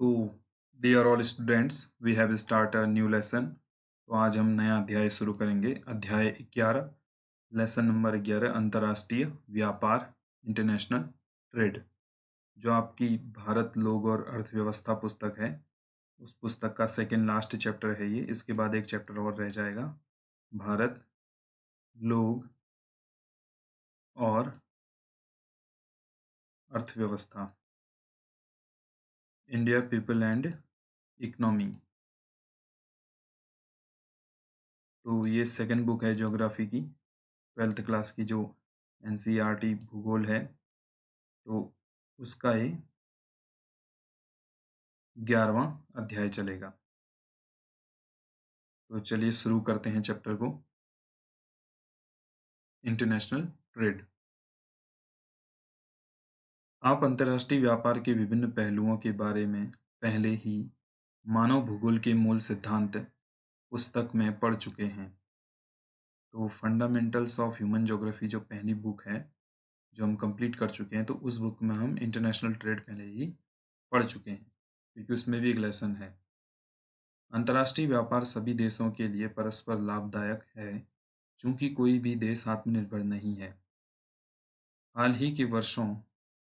तो dear all students, we have start a new lesson. तो आज हम नया अध्याय शुरू करेंगे। अध्याय 11, लेसन नंबर 11, अंतर्राष्ट्रीय व्यापार, इंटरनेशनल ट्रेड। जो आपकी भारत, लोग और अर्थव्यवस्था पुस्तक है, उस पुस्तक का सेकेंड लास्ट चैप्टर है ये। इसके बाद एक चैप्टर और रह जाएगा, भारत, लोग और अर्थव्यवस्था, इंडिया, पीपल एंड इकोनॉमी। तो ये सेकेंड बुक है ज्योग्राफी की, 12th क्लास की जो एनसीईआरटी भूगोल है, तो उसका ये 11वां अध्याय चलेगा। तो चलिए शुरू करते हैं चैप्टर को। International trade. आप अंतर्राष्ट्रीय व्यापार के विभिन्न पहलुओं के बारे में पहले ही मानव भूगोल के मूल सिद्धांत पुस्तक में पढ़ चुके हैं। तो फंडामेंटल्स ऑफ ह्यूमन ज्योग्राफी जो पहली बुक है, जो हम कंप्लीट कर चुके हैं, तो उस बुक में हम इंटरनेशनल ट्रेड पहले ही पढ़ चुके हैं, क्योंकि उसमें भी एक लेसन है। अंतर्राष्ट्रीय व्यापार सभी देशों के लिए परस्पर लाभदायक है, चूंकि कोई भी देश आत्मनिर्भर नहीं है। हाल ही के वर्षों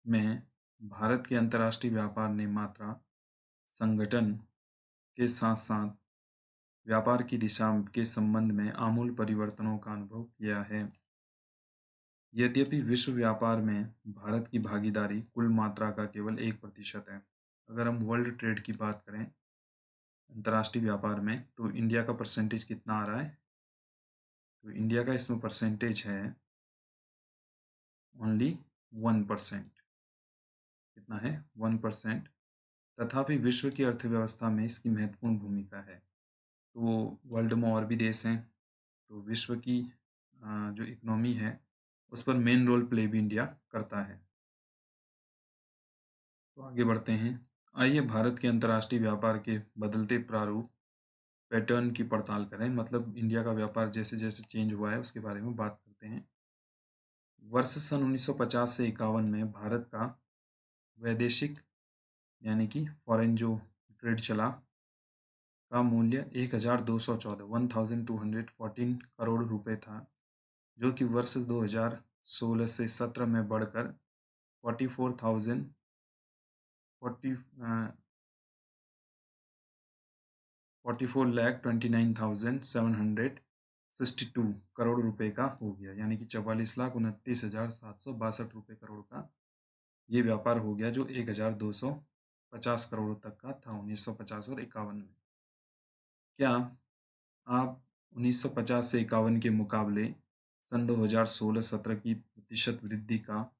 में भारत के अंतर्राष्ट्रीय व्यापार ने मात्रा संगठन के साथ साथ व्यापार की दिशा के संबंध में आमूल परिवर्तनों का अनुभव किया है। यद्यपि विश्व व्यापार में भारत की भागीदारी कुल मात्रा का केवल 1% है। अगर हम वर्ल्ड ट्रेड की बात करें अंतर्राष्ट्रीय व्यापार में, तो इंडिया का परसेंटेज कितना आ रहा है? तो इंडिया का इसमें परसेंटेज है ओनली 1%। कितना है? 1%। तथापि विश्व की अर्थव्यवस्था में इसकी महत्वपूर्ण भूमिका है। तो वर्ल्ड में और भी देश हैं, तो विश्व की जो इकोनॉमी है उस पर मेन रोल प्ले भी इंडिया करता है। तो आगे बढ़ते हैं। आइए भारत के अंतर्राष्ट्रीय व्यापार के बदलते प्रारूप पैटर्न की पड़ताल करें। मतलब इंडिया का व्यापार जैसे जैसे चेंज हुआ है उसके बारे में बात करते हैं। वर्ष सन 1950 से 51 में भारत का वैदेशिक यानी कि फॉरेन जो ट्रेड चला का मूल्य 1214 करोड़ रुपए था, जो कि वर्ष 2016 से 17 में बढ़कर 44,29,762 करोड़ रुपए का हो गया, यानी कि 44,29,762 करोड़ का ये व्यापार हो गया, जो 1,250 करोड़ तक का था 1950 और 51 में। क्या आप 1950 से 51 के मुकाबले सन 2016-17 की प्रतिशत वृद्धि का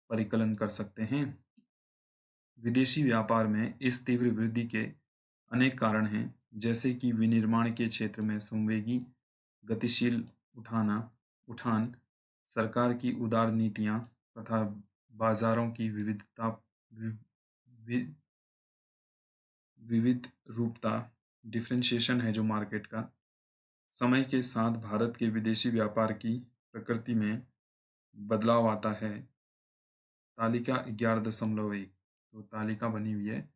परिकलन कर सकते हैं? विदेशी व्यापार में इस तीव्र वृद्धि के अनेक कारण हैं, जैसे कि विनिर्माण के क्षेत्र में संवेगी गतिशील उठान, सरकार की उदार नीतियां तथा बाजारों की वि- वि- विविध रूपता, डिफरेंशिएशन है जो मार्केट का। समय के साथ भारत के विदेशी व्यापार की प्रकृति में बदलाव आता है। तालिका 11.1, तो तालिका बनी हुई है।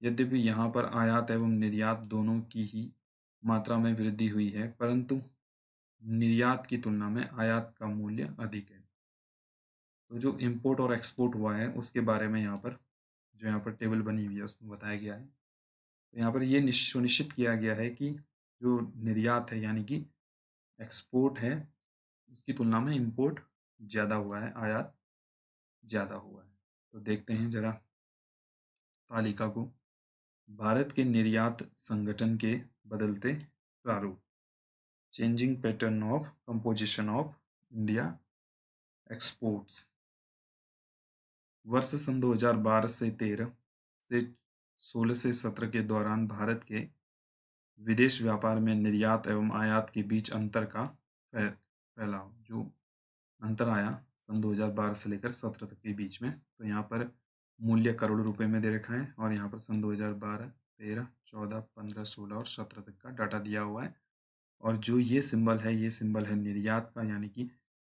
यद्यपि यहाँ पर आयात एवं निर्यात दोनों की ही मात्रा में वृद्धि हुई है, परंतु निर्यात की तुलना में आयात का मूल्य अधिक है। तो जो इंपोर्ट और एक्सपोर्ट हुआ है उसके बारे में यहाँ पर टेबल बनी हुई है उसमें बताया गया है। तो यहाँ पर ये सुनिश्चित किया गया है कि जो निर्यात है यानी कि एक्सपोर्ट है, उसकी तुलना में इंपोर्ट ज़्यादा हुआ है, आयात ज़्यादा हुआ है। तो देखते हैं जरा तालिका को। भारत के निर्यात संगठन के बदलते प्रारूप, changing pattern of composition of India exports. वर्ष सन 2012 से 13 से 16 से 17 के दौरान भारत के विदेश व्यापार में निर्यात एवं आयात के बीच अंतर का फैलाव, जो अंतर आया सन 2012 से लेकर 17 तक के बीच में, तो यहाँ पर मूल्य करोड़ रुपए में दे रखा है और यहाँ पर सन 2012, 13, 14, 15, 16 और 17 तक का डाटा दिया हुआ है। और जो ये सिंबल है, ये सिंबल है निर्यात का यानी कि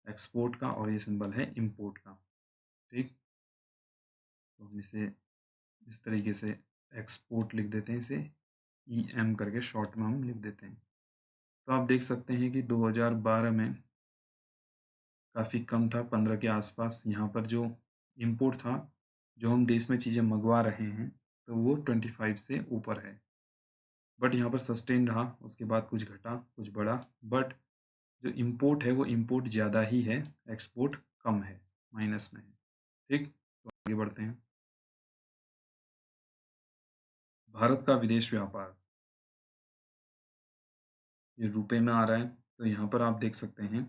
एक्सपोर्ट का, और ये सिंबल है इंपोर्ट का। ठीक, तो हम इसे इस तरीके से एक्सपोर्ट लिख देते हैं इसे, EM करके शॉर्ट में हम लिख देते हैं। तो आप देख सकते हैं कि 2012 में काफ़ी कम था, 15 के आसपास। यहाँ पर जो इम्पोर्ट था, जो हम देश में चीज़ें मंगवा रहे हैं, तो वो 25 से ऊपर है। बट यहाँ पर सस्टेन रहा, उसके बाद कुछ घटा, कुछ बढ़ा, बट जो इम्पोर्ट है वो इम्पोर्ट ज़्यादा ही है, एक्सपोर्ट कम है, माइनस में है। ठीक, तो आगे बढ़ते हैं। भारत का विदेश व्यापार, ये रुपए में आ रहा है, तो यहाँ पर आप देख सकते हैं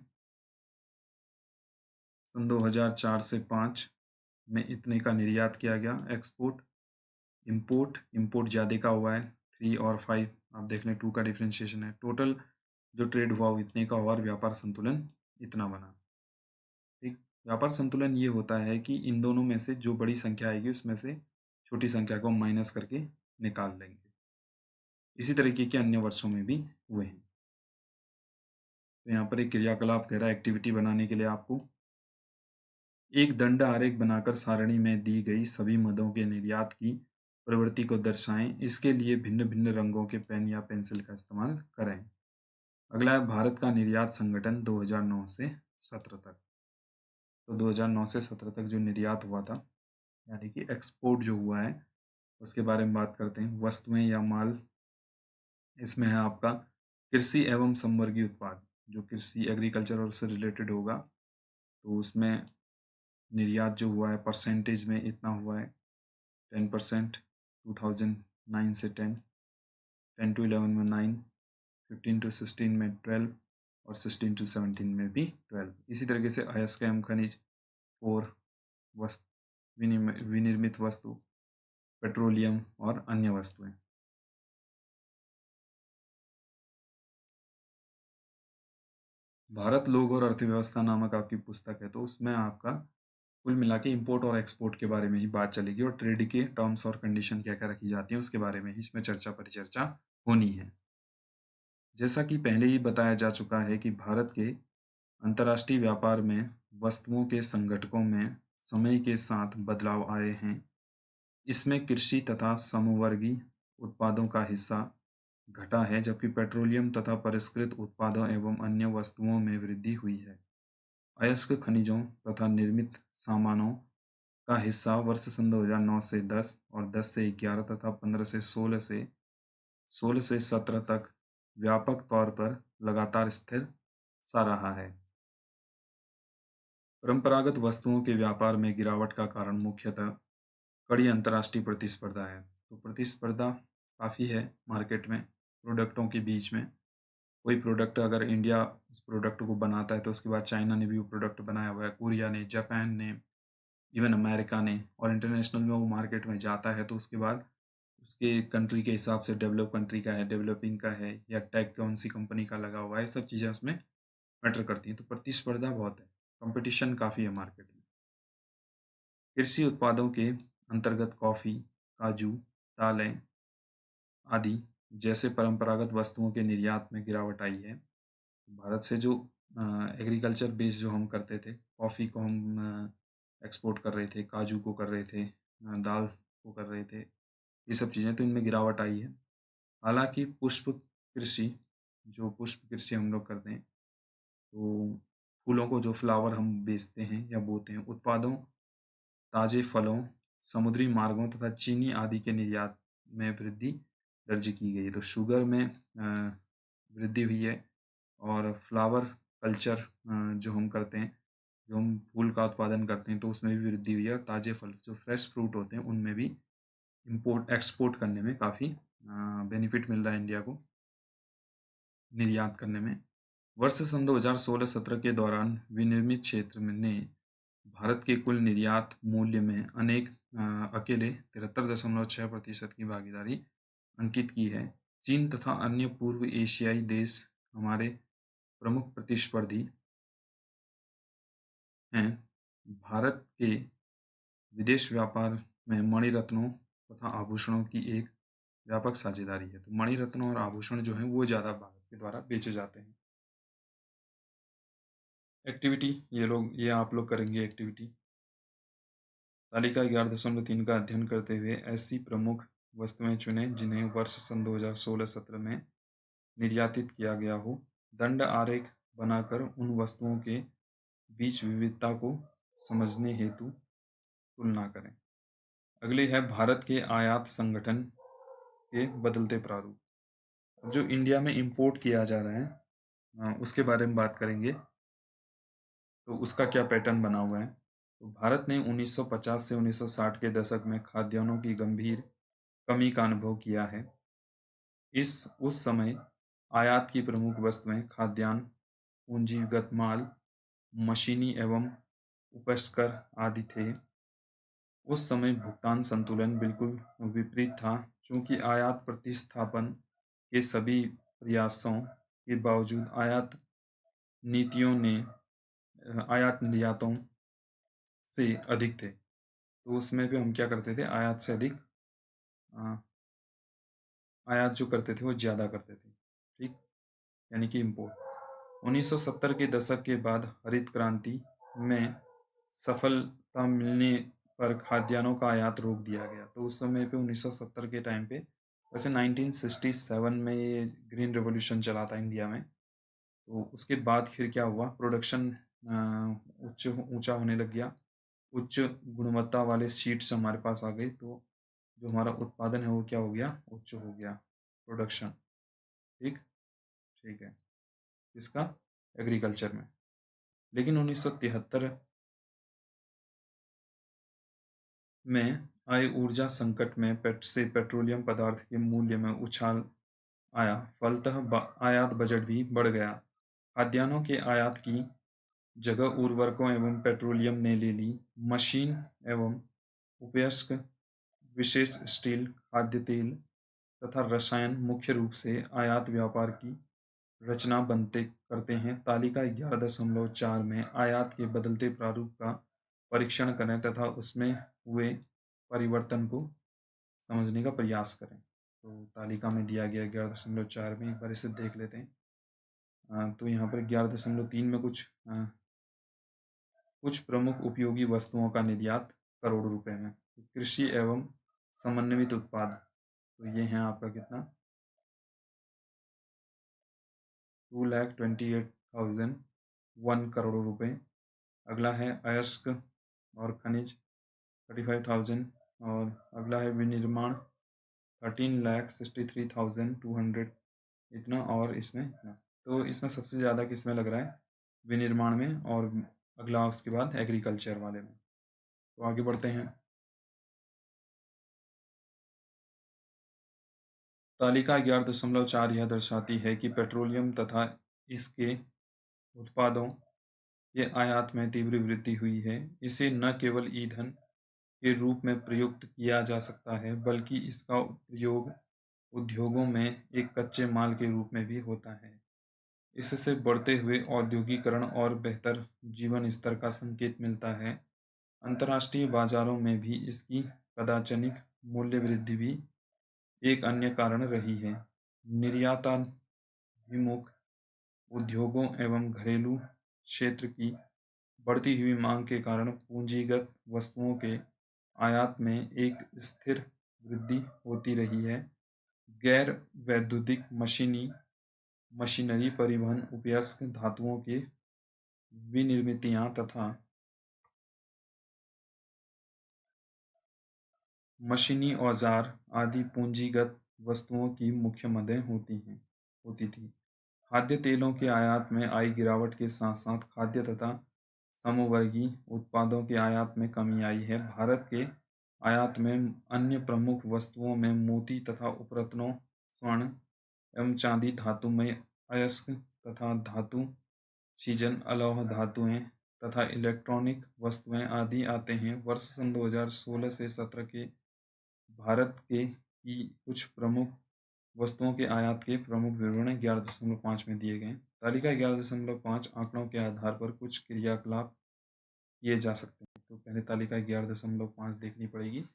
सन 2004 से 5 में इतने का निर्यात किया गया। एक्सपोर्ट, इम्पोर्ट ज़्यादा का हुआ है, 3 और 5 आप देख लें, 2 का डिफ्रेंशिएशन है। टोटल जो ट्रेड हुआ वो इतने का हुआ और व्यापार संतुलन इतना बना। ठीक, व्यापार संतुलन ये होता है कि इन दोनों में से जो बड़ी संख्या आएगी उसमें से छोटी संख्या को माइनस करके निकाल लेंगे। इसी तरीके के अन्य वर्षों में भी हुए हैं। तो यहाँ पर एक क्रियाकलाप कह रहा है, एक्टिविटी बनाने के लिए आपको एक दंड आरेख बनाकर सारणी में दी गई सभी मदों के निर्यात की प्रवृत्ति को दर्शाएं। इसके लिए भिन्न भिन्न रंगों के पेन या पेंसिल का इस्तेमाल करें। अगला है भारत का निर्यात संगठन 2009 से 17 तक। तो 2009 से 17 तक जो निर्यात हुआ था, यानी कि एक्सपोर्ट जो हुआ है, उसके बारे में बात करते हैं। वस्तुएं या माल, इसमें है आपका कृषि एवं संवर्गीय उत्पाद, जो कृषि एग्रीकल्चर और उससे रिलेटेड होगा, तो उसमें निर्यात जो हुआ है परसेंटेज में इतना हुआ है 10%, 2009 से 10, 10 to 11 में 9, 15 to 16 में 12 और 16 to 17 में भी 12। इसी तरीके से अयस्क एवं खनिज 4, वस्तु विनिर्मित वस्तु, पेट्रोलियम और अन्य वस्तुएं। भारत लोग और अर्थव्यवस्था नामक आपकी पुस्तक है, तो उसमें आपका कुल मिला के इम्पोर्ट और एक्सपोर्ट के बारे में ही बात चलेगी और ट्रेड के टर्म्स और कंडीशन क्या क्या रखी जाती हैं उसके बारे में ही इसमें चर्चा परिचर्चा होनी है। जैसा कि पहले ही बताया जा चुका है कि भारत के अंतर्राष्ट्रीय व्यापार में वस्तुओं के संघटकों में समय के साथ बदलाव आए हैं। इसमें कृषि तथा समवर्गी उत्पादों का हिस्सा घटा है, जबकि पेट्रोलियम तथा परिष्कृत उत्पादों एवं अन्य वस्तुओं में वृद्धि हुई है। अयस्क खनिजों तथा निर्मित सामानों का हिस्सा वर्ष सन 2009 से 10 और 10 से 11 तथा 15 से 16 से 17 तक व्यापक तौर पर लगातार स्थिर सा रहा है। परंपरागत वस्तुओं के व्यापार में गिरावट का कारण मुख्यतः कड़ी अंतर्राष्ट्रीय प्रतिस्पर्धा है। तो प्रतिस्पर्धा काफ़ी है मार्केट में, प्रोडक्टों के बीच में। कोई प्रोडक्ट अगर इंडिया उस प्रोडक्ट को बनाता है तो उसके बाद चाइना ने भी वो प्रोडक्ट बनाया हुआ है, कोरिया ने, जापान ने, इवन अमेरिका ने, और इंटरनेशनल में वो मार्केट में जाता है तो उसके बाद उसके कंट्री के हिसाब से डेवलप कंट्री का है, डेवलपिंग का है, या टैग कौन सी कंपनी का लगा हुआ है, सब चीज़ें उसमें मैटर करती हैं। तो प्रतिस्पर्धा बहुत है, कंपटीशन काफ़ी है मार्केट में। कृषि उत्पादों के अंतर्गत कॉफ़ी, काजू, दालें आदि जैसे परंपरागत वस्तुओं के निर्यात में गिरावट आई है। भारत से जो एग्रीकल्चर बेस जो हम करते थे, कॉफ़ी को हम एक्सपोर्ट कर रहे थे, काजू को कर रहे थे, दाल को कर रहे थे, ये सब चीज़ें, तो इनमें गिरावट आई है। हालांकि पुष्प कृषि, जो पुष्प कृषि हम लोग करते हैं, तो फूलों को, जो फ्लावर हम बेचते हैं या बोते हैं, उत्पादों, ताज़े फलों, समुद्री मार्गों तथा चीनी आदि के निर्यात में वृद्धि दर्ज की गई है। तो शुगर में वृद्धि हुई है, और फ्लावर कल्चर जो हम करते हैं, जो हम फूल का उत्पादन करते हैं, तो उसमें भी वृद्धि हुई है। और ताज़े फल, जो फ्रेश फ्रूट होते हैं, उनमें भी इम्पोर्ट एक्सपोर्ट करने में काफ़ी बेनिफिट मिल रहा है इंडिया को, निर्यात करने में। वर्ष सन 2016-17 के दौरान विनिर्मित क्षेत्र में ने भारत के कुल निर्यात मूल्य में अकेले 73.6% की भागीदारी अंकित की है। चीन तथा अन्य पूर्व एशियाई देश हमारे प्रमुख प्रतिस्पर्धी हैं। भारत के विदेश व्यापार में मणिरत्नों तथा आभूषणों की एक व्यापक साझेदारी है। तो मणिरत्न और आभूषण जो हैं वो ज़्यादा भारत के द्वारा बेचे जाते हैं। एक्टिविटी, ये आप लोग करेंगे एक्टिविटी। तालिका 11.3 का अध्ययन करते हुए ऐसी प्रमुख वस्तुएं चुनें जिन्हें वर्ष सन 2016-17 में निर्यातित किया गया हो। दंड आरेख बनाकर उन वस्तुओं के बीच विविधता को समझने हेतु तुलना करें। अगली है भारत के आयात संगठन के बदलते प्रारूप। जो इंडिया में इंपोर्ट किया जा रहा है उसके बारे में बात करेंगे। तो उसका क्या पैटर्न बना हुआ है। तो भारत ने 1950 से 1960 के दशक में खाद्यान्नों की गंभीर कमी का अनुभव किया है। उस समय आयात की प्रमुख वस्तुएं खाद्यान्न, पूंजीगत माल, मशीनी एवं उपस्कर आदि थे। उस समय भुगतान संतुलन बिल्कुल विपरीत था, चूंकि आयात प्रतिस्थापन के सभी प्रयासों के बावजूद आयात निर्यातों से अधिक थे। तो उसमें भी हम क्या करते थे, आयात से अधिक आयात जो करते थे वो ज़्यादा करते थे, ठीक, यानी कि इम्पोर्ट। 1970 के दशक के बाद हरित क्रांति में सफलता मिलने पर खाद्यान्नों का आयात रोक दिया गया। तो उस समय पे 1970 के टाइम पे, वैसे 1967 में ये ग्रीन रेवोल्यूशन चला था इंडिया में। तो उसके बाद फिर क्या हुआ, प्रोडक्शन ऊंचा होने लग गया, उच्च गुणवत्ता वाले सीड्स हमारे पास आ गए। तो जो हमारा उत्पादन है वो क्या हो गया, उच्च हो गया, प्रोडक्शन, ठीक ठीक है, इसका एग्रीकल्चर में। लेकिन 1973 में आए ऊर्जा संकट में पेट्रोलियम पदार्थ के मूल्य में उछाल आया, फलतः आयात बजट भी बढ़ गया। खाद्यान्नों के आयात की जगह उर्वरकों एवं पेट्रोलियम ने ले ली। मशीन एवं उपयस्क, विशेष स्टील, खाद्य तेल तथा रसायन मुख्य रूप से आयात व्यापार की रचना बनते करते हैं। तालिका 11.4 में आयात के बदलते प्रारूप का परीक्षण करें तथा उसमें हुए परिवर्तन को समझने का प्रयास करें। तो तालिका में दिया गया 11.4 में, एक बार इसे देख लेते हैं। तो यहाँ पर 11.3 में कुछ प्रमुख उपयोगी वस्तुओं का निर्यात करोड़ रुपए में। तो कृषि एवं समन्वित उत्पाद, तो ये है आपका कितना, 2,28,001 करोड़ रुपए। अगला है अयस्क और खनिज 35,000, और अगला है विनिर्माण 13,63,200 इतना, और इसमें इतना। तो इसमें सबसे ज़्यादा किसमें लग रहा है, विनिर्माण में, और अगला उसके बाद एग्रीकल्चर वाले में। तो आगे बढ़ते हैं। तालिका 11.4 यह दर्शाती है कि पेट्रोलियम तथा इसके उत्पादों के आयात में तीव्र वृद्धि हुई है। इसे न केवल ईंधन के रूप में प्रयुक्त किया जा सकता है, बल्कि इसका प्रयोग उद्योगों में एक कच्चे माल के रूप में भी होता है। इससे बढ़ते हुए औद्योगिकरण और बेहतर जीवन स्तर का संकेत मिलता है। अंतर्राष्ट्रीय बाजारों में भी इसकी कदाचनिक मूल्य वृद्धि भी एक अन्य कारण रही है। निर्याताभिमुख उद्योगों एवं घरेलू क्षेत्र की बढ़ती हुई मांग के कारण पूंजीगत वस्तुओं के आयात में एक स्थिर वृद्धि होती रही है। गैर वैद्युतिक मशीनरी, परिवहन, उपयस्क धातुओं के विनिर्मितियां तथा मशीनी औजार आदि पूंजीगत वस्तुओं की मुख्य मदें होती थी। खाद्य तेलों के आयात में आई गिरावट के साथ साथ खाद्य तथा समवर्गीय उत्पादों के आयात में कमी आई है। भारत के आयात में अन्य प्रमुख वस्तुओं में मोती तथा उपरत्नों, स्वर्ण एवं चांदी, धातुमय अयस्क तथा धातु सीजन, अलौह धातुएं तथा इलेक्ट्रॉनिक वस्तुएं आदि आते हैं। वर्ष सन 2016 से 17 के भारत के की कुछ प्रमुख वस्तुओं के आयात के प्रमुख विवरण 11.5 में दिए गए। तालिका 11.5 आंकड़ों के आधार पर कुछ क्रियाकलाप किए जा सकते हैं। तो पहले तालिका 11.5 देखनी पड़ेगी।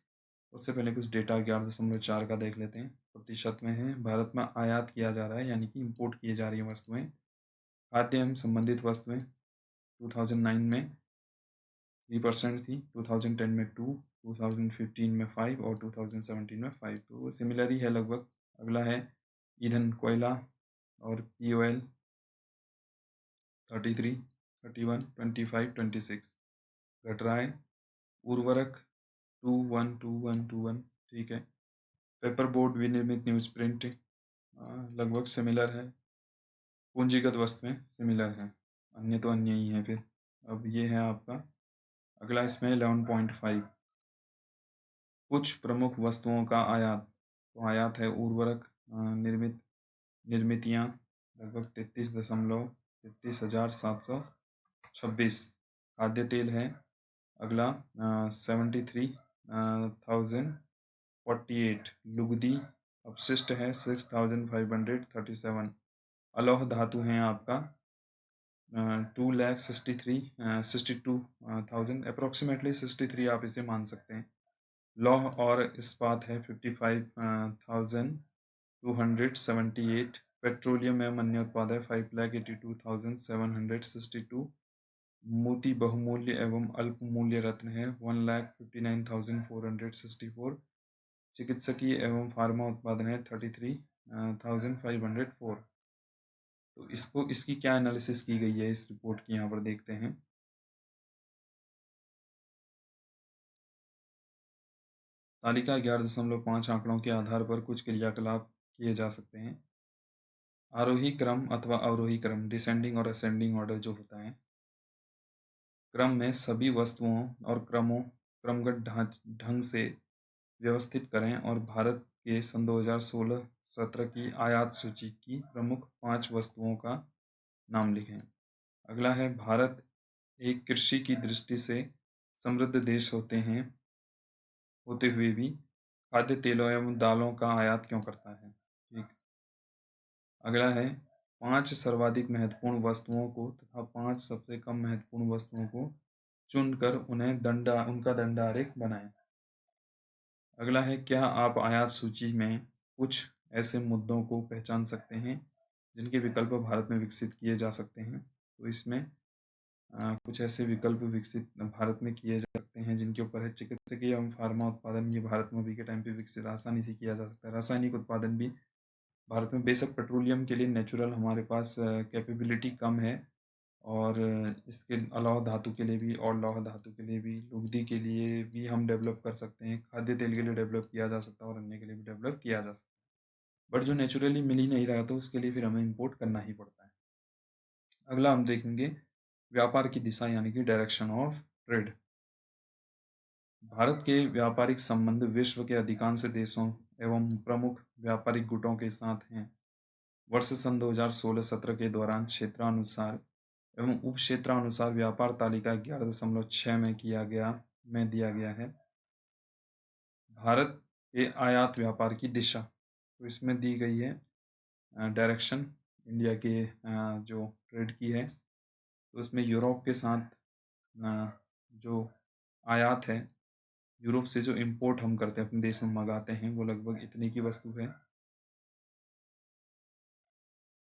उससे पहले कुछ डेटा 11.4 का देख लेते हैं। प्रतिशत में है, भारत में आयात किया जा रहा है यानी कि इंपोर्ट किए जा रही हैं वस्तुएं। खाद्य एवं संबंधित वस्तुएं 2009 में 3% थी, 2010 में 2, 2015 में 5 और 2017 में 5, तो वो सिमिलर ही है लगभग। अगला है ईंधन, कोयला और POL 33, 31, 25, 26 घट रहा है। उर्वरक 212121, ठीक है। पेपर बोर्ड, विनिर्मित न्यूज प्रिंट लगभग सिमिलर है। पूंजीगत वस्तुएं सिमिलर है, अन्य तो अन्य ही है फिर। अब ये है आपका अगला, इसमें 11.5 कुछ प्रमुख वस्तुओं का आयात। तो आयात है उर्वरक, निर्मितियाँ लगभग 33,33,726। खाद्य तेल है अगला 73,048। लुगदी अपशिष्ट है 6,537। अलौह धातु हैं आपका 2,63,62,000, अप्रोक्सीमेटली 63 आप इसे मान सकते हैं। लौह और इस्पात है 55,278। पेट्रोलियम एवं अन्य उत्पाद है 5,82,762। मोती बहुमूल्य एवं अल्प मूल्य रत्न है 1,59,464। चिकित्सकीय एवं फार्मा उत्पादन है 33,504। तो इसकी क्या एनालिसिस की गई है इस रिपोर्ट की, यहाँ पर देखते हैं। तालिका 11.5 आंकड़ों के आधार पर कुछ क्रियाकलाप किए जा सकते हैं। आरोही क्रम अथवा अवरोही क्रम, डिसेंडिंग और असेंडिंग ऑर्डर जो होता है, क्रम में सभी वस्तुओं और क्रमगत ढंग से व्यवस्थित करें और भारत के सन 2016-17 की आयात सूची की प्रमुख 5 वस्तुओं का नाम लिखें। अगला है भारत एक कृषि की दृष्टि से समृद्ध देश होते हुए भी खाद्य तेलों एवं दालों का आयात क्यों करता है, ठीक। अगला है 5 सर्वाधिक महत्वपूर्ण वस्तुओं को तथा 5 सबसे कम महत्वपूर्ण वस्तुओं को चुनकर उनका दंडारेख बनाएं। अगला है क्या आप आयात सूची में कुछ ऐसे मुद्दों को पहचान सकते हैं जिनके विकल्प भारत में विकसित किए जा सकते हैं। तो इसमें कुछ ऐसे विकल्प विकसित भारत में किए जा सकते हैं जिनके ऊपर है चिकित्सकीय एवं फार्मा उत्पादन, ये भारत में अभी के टाइम पे विकसित आसानी से किया जा सकता है। रासायनिक उत्पादन भी भारत में, बेशक पेट्रोलियम के लिए नेचुरल हमारे पास कैपेबिलिटी कम है, और इसके अलावा धातु के लिए भी और लौह धातु के लिए भी, लुगदी के लिए भी हम डेवलप कर सकते हैं, खाद्य तेल के लिए डेवलप किया जा सकता है और अन्य के लिए भी डेवलप किया जा सकता है। बट जो नेचुरली मिल ही नहीं रहा तो उसके लिए फिर हमें इम्पोर्ट करना ही पड़ता है। अगला हम देखेंगे व्यापार की दिशा यानी कि डायरेक्शन ऑफ ट्रेड। भारत के व्यापारिक संबंध विश्व के अधिकांश देशों एवं प्रमुख व्यापारिक गुटों के साथ हैं। वर्ष सन 2016-17 के दौरान क्षेत्रानुसार एवं उप क्षेत्रानुसार व्यापार तालिका 11.6 में दिया गया है। भारत के आयात व्यापार की दिशा, तो इसमें दी गई है डायरेक्शन इंडिया के जो ट्रेड की है। तो इसमें यूरोप के साथ जो आयात है, यूरोप से जो इंपोर्ट हम करते हैं अपने देश में मंगाते हैं, वो लगभग इतने की वस्तु है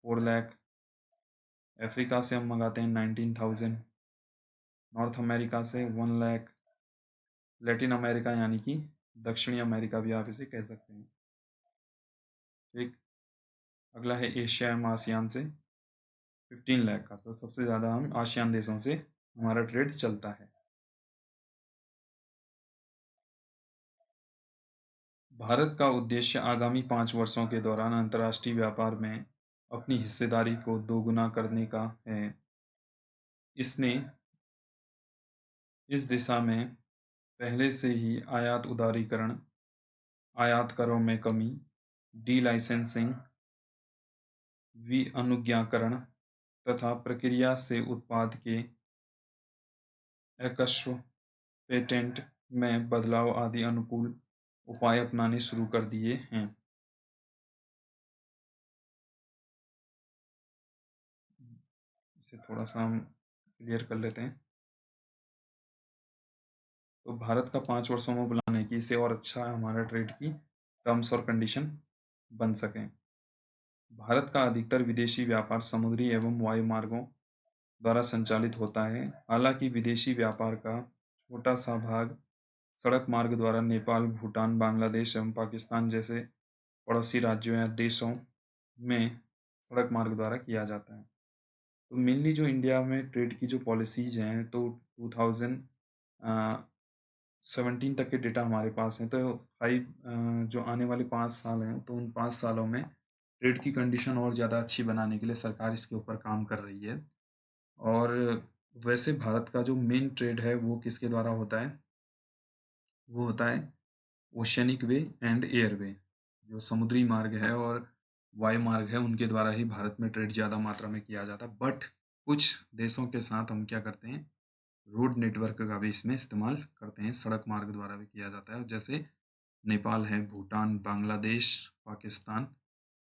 4 लाख। अफ्रीका से हम मंगाते हैं 19,000। नॉर्थ अमेरिका से 1 लाख। लैटिन अमेरिका यानी कि दक्षिणी अमेरिका भी आप इसे कह सकते हैं, ठीक। अगला है एशिया एवं आसियान से 15 लाख का। तो सबसे ज़्यादा हम आसियान देशों से हमारा ट्रेड चलता है। भारत का उद्देश्य आगामी 5 वर्षों के दौरान अंतर्राष्ट्रीय व्यापार में अपनी हिस्सेदारी को दोगुना करने का है। इसने इस दिशा में पहले से ही आयात उदारीकरण, आयात करों में कमी, डी लाइसेंसिंग, विअनुज्ञाकरण तथा प्रक्रिया से उत्पाद के एकस्व पेटेंट में बदलाव आदि अनुकूल उपाय अपनाने शुरू कर दिए हैं। इसे थोड़ा सा हम क्लियर कर लेते हैं। तो भारत का 5 वर्षों में प्लान है कि इसे और अच्छा हमारा ट्रेड की टर्म्स और कंडीशन बन सकें। भारत का अधिकतर विदेशी व्यापार समुद्री एवं वायु मार्गों द्वारा संचालित होता है। हालांकि विदेशी व्यापार का छोटा सा भाग सड़क मार्ग द्वारा नेपाल, भूटान, बांग्लादेश एवं पाकिस्तान जैसे पड़ोसी राज्यों या देशों में सड़क मार्ग द्वारा किया जाता है। तो मेनली जो इंडिया में ट्रेड की जो पॉलिसीज़ हैं, तो 2017 तक के डेटा हमारे पास हैं। तो जो आने वाले 5 साल हैं, तो उन 5 सालों में ट्रेड की कंडीशन और ज़्यादा अच्छी बनाने के लिए सरकार इसके ऊपर काम कर रही है। और वैसे भारत का जो मेन ट्रेड है, वो किसके द्वारा होता है? वो होता है ओशियनिक वे एंड एयर वे। जो समुद्री मार्ग है और वायु मार्ग है, उनके द्वारा ही भारत में ट्रेड ज़्यादा मात्रा में किया जाता है। बट कुछ देशों के साथ हम क्या करते हैं, रोड नेटवर्क का भी इसमें इस्तेमाल करते हैं, सड़क मार्ग द्वारा भी किया जाता है। जैसे नेपाल है, भूटान, बांग्लादेश, पाकिस्तान,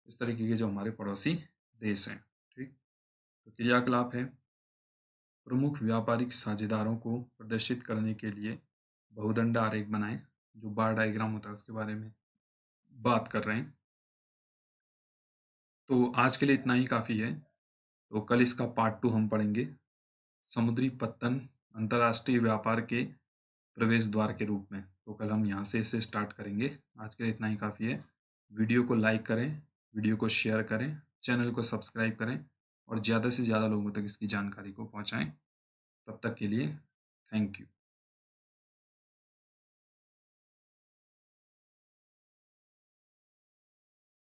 इस तरीके के जो हमारे पड़ोसी देश हैं। ठीक, तो क्रियाकलाप है, प्रमुख व्यापारिक साझेदारों को प्रदर्शित करने के लिए बहुदंड आरेख बनाएं। जो बार डायग्राम होता है उसके बारे में बात कर रहे हैं। तो आज के लिए इतना ही काफ़ी है। तो कल इसका पार्ट 2 हम पढ़ेंगे, समुद्री पत्तन अंतर्राष्ट्रीय व्यापार के प्रवेश द्वार के रूप में। तो कल हम यहाँ से इसे स्टार्ट करेंगे। आज के लिए इतना ही काफ़ी है। वीडियो को लाइक करें, वीडियो को शेयर करें, चैनल को सब्सक्राइब करें और ज़्यादा से ज़्यादा लोगों तक इसकी जानकारी को पहुँचाएँ। तब तक के लिए थैंक यू।